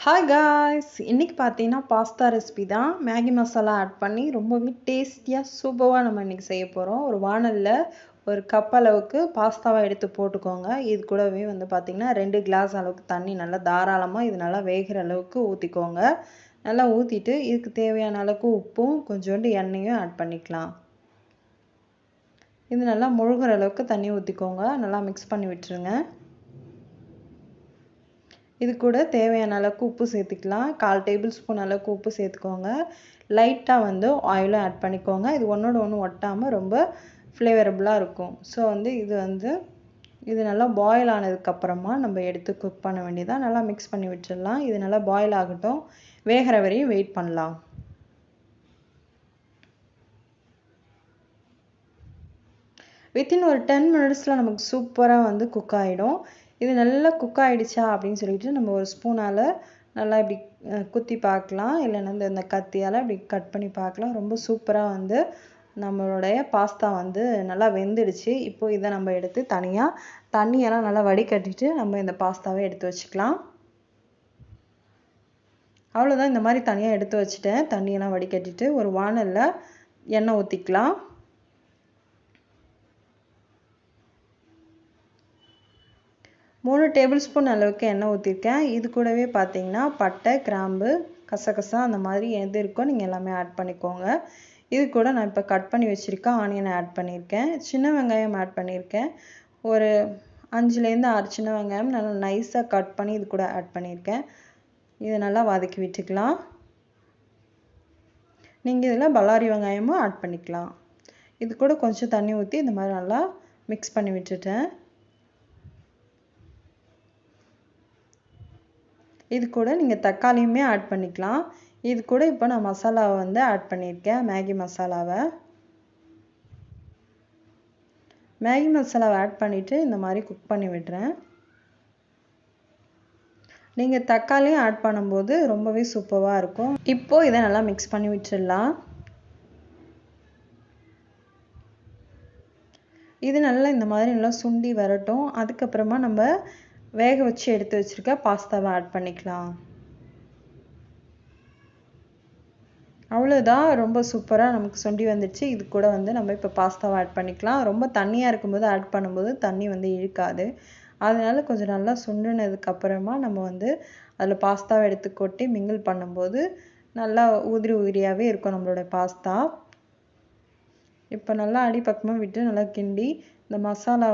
Hi guys, இன்னைக்கு பார்த்தீங்கன்னா pasta recipe தான். மேகி மசாலா ஆட் பண்ணி ரொம்பவே டேஸ்டியாக சூப்பராக நம்ம இன்னைக்கு செய்ய போகிறோம். ஒரு வானலில் ஒரு கப் அளவுக்கு பாஸ்தாவை எடுத்து போட்டுக்கோங்க. இது கூடவே பார்த்தீங்கன்னா 2 கிளாஸ் அளவுக்கு தண்ணி நல்லா தாராளமாக இது நல்லா வேகிற அளவுக்கு ஊற்றிக்கோங்க. நல்லா ஊற்றிட்டு இதுக்கு தேவையான அளவுக்கு உப்பும் கொஞ்சோண்டு எண்ணெயும் ஆட் பண்ணிக்கலாம். இது நல்லா முழுகிற அளவுக்கு தண்ணி ஊற்றிக்கோங்க. நல்லா மிக்ஸ் பண்ணி விட்டுருங்க. இது கூட தேவையான அளவுக்கு உப்பு சேர்த்துக்கலாம். 1/4 டேபிள் ஸ்பூன் அளவுக்கு உப்பு சேர்த்துக்கோங்க. லைட்டாக ஆயிலும் ஆட் பண்ணிக்கோங்க. இது ஒன்றோட ஒன்று ஒட்டாமல் ரொம்ப ஃப்ளேவரபுளாக இருக்கும். ஸோ இது நல்லா பாயில் ஆனதுக்கப்புறமா நம்ம எடுத்து குக் பண்ண வேண்டியதான். நல்லா மிக்ஸ் பண்ணி விட்டுடலாம். இது நல்லா பாயில் ஆகட்டும். வேகிற வரையும் வெயிட் பண்ணலாம். வித்தின் ஒரு 10 மினிட்ஸில் நமக்கு சூப்பராக குக் ஆகிடும். இது நல்லா குக் ஆகிடுச்சா அப்படின்னு சொல்லிட்டு நம்ம ஒரு ஸ்பூனால் நல்லா இப்படி குத்தி பார்க்கலாம். இல்லைன்னா இந்த கத்தியால் இப்படி கட் பண்ணி பார்க்கலாம். ரொம்ப சூப்பராக நம்மளுடைய பாஸ்தா நல்லா வெந்துடுச்சு. இப்போது இதை நம்ம எடுத்து தனியாக தண்ணியெல்லாம் நல்லா வடிகட்டிட்டு நம்ம இந்த பாஸ்தாவை எடுத்து வச்சுக்கலாம். அவ்வளோதான், இந்த மாதிரி தனியாக எடுத்து வச்சுட்டேன். தண்ணியெல்லாம் வடிகட்டிட்டு ஒரு வானலில் எண்ணெய் ஊற்றிக்கலாம். 3 டேபிள் ஸ்பூன் அளவுக்கு எண்ணெய் ஊற்றிருக்கேன். இது கூடவே பார்த்தீங்கன்னா பட்டை, கிராம்பு, கசகசா அந்த மாதிரி எது இருக்கோ நீங்கள் எல்லாமே ஆட் பண்ணிக்கோங்க. இது கூட நான் இப்போ கட் பண்ணி வச்சுருக்கேன் ஆனியனை ஆட் பண்ணியிருக்கேன். சின்ன வெங்காயம் ஆட் பண்ணியிருக்கேன். ஒரு 5லேருந்து 6 சின்ன வெங்காயம் நல்லா நைஸாக கட் பண்ணி இது கூட ஆட் பண்ணியிருக்கேன். இதை நல்லா வதக்கி விட்டுக்கலாம். நீங்கள் இதில் பல்லாரி வெங்காயமும் ஆட் பண்ணிக்கலாம். இது கூட கொஞ்சம் தண்ணி ஊற்றி இந்த மாதிரி நல்லா மிக்ஸ் பண்ணி விட்டுட்டேன். இது கூட நீங்கள் தக்காளியுமே ஆட் பண்ணிக்கலாம். இது கூட இப்போ நான் மசாலாவை ஆட் பண்ணியிருக்கேன். மேகி மசாலாவை ஆட் பண்ணிவிட்டு இந்த மாதிரி குக் பண்ணி விடுறேன். நீங்கள் தக்காளியும் ஆட் பண்ணும்போது ரொம்பவே சூப்பராக இருக்கும். இப்போது இதை நல்லா மிக்ஸ் பண்ணி விட்டுடலாம். இது நல்லா இந்த மாதிரி நல்லா சுண்டி வரட்டும். அதுக்கப்புறமா நம்ம வேக வச்சு எடுத்து வச்சுருக்க பாஸ்தாவை ஆட் பண்ணிக்கலாம். அவ்வளோதான், ரொம்ப சூப்பராக நமக்கு சுண்டி வந்துடுச்சு. இது கூட நம்ம இப்போ பாஸ்தாவை ஆட் பண்ணிக்கலாம். ரொம்ப தண்ணியாக இருக்கும்போது ஆட் பண்ணும்போது தண்ணி இழுக்காது. அதனால கொஞ்சம் நல்லா சுண்டினதுக்கப்புறமா நம்ம அதில் பாஸ்தாவை எடுத்து கொட்டி மிங்கிள் பண்ணும்போது நல்லா உதிரி உதிரியாகவே இருக்கும் நம்மளோட பாஸ்தா. இப்போ நல்லா அடிப்பக்கமாக விட்டு நல்லா கிண்டி இந்த மசாலா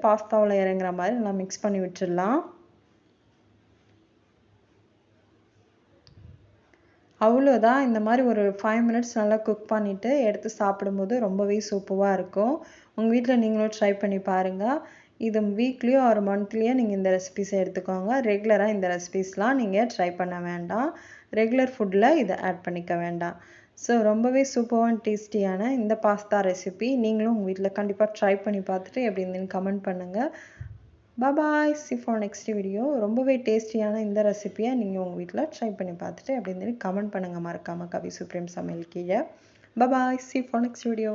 பாஸ்தாவில் இறங்குற மாதிரி நல்லா மிக்ஸ் பண்ணி விட்டுடலாம். அவ்வளோதான், இந்த மாதிரி ஒரு 5 மினிட்ஸ் நல்லா குக் பண்ணிவிட்டு எடுத்து சாப்பிடும்போது ரொம்பவே சூப்பராக இருக்கும். உங்கள் வீட்டில் நீங்களும் ட்ரை பண்ணி பாருங்கள். இது வீக்லியோ ஒரு மந்த்லியோ நீங்கள் இந்த ரெசிபிஸை எடுத்துக்கோங்க. ரெகுலராக இந்த ரெசிபிஸ்லாம் நீங்கள் ட்ரை பண்ண வேண்டாம். ரெகுலர் ஃபுட்டில் இதை ஆட் பண்ணிக்க வேண்டாம். ஸோ ரொம்பவே சூப்பரான டேஸ்டியான இந்த பாஸ்தா ரெசிபி நீங்களும் உங்கள் வீட்டில் கண்டிப்பாக ட்ரை பண்ணி பார்த்துட்டு எப்படி இருந்துன்னு கமெண்ட் பண்ணுங்கள். பாய், see for next வீடியோ. ரொம்பவே டேஸ்டியான இந்த ரெசிபியை நீங்கள் உங்கள் வீட்டில் ட்ரை பண்ணி பார்த்துட்டு எப்படி இருந்துன்னு கமெண்ட் பண்ணுங்கள். மறக்காமல் கவி சுப்ரீம் சமையல் கீழே. பாய், see for next வீடியோ.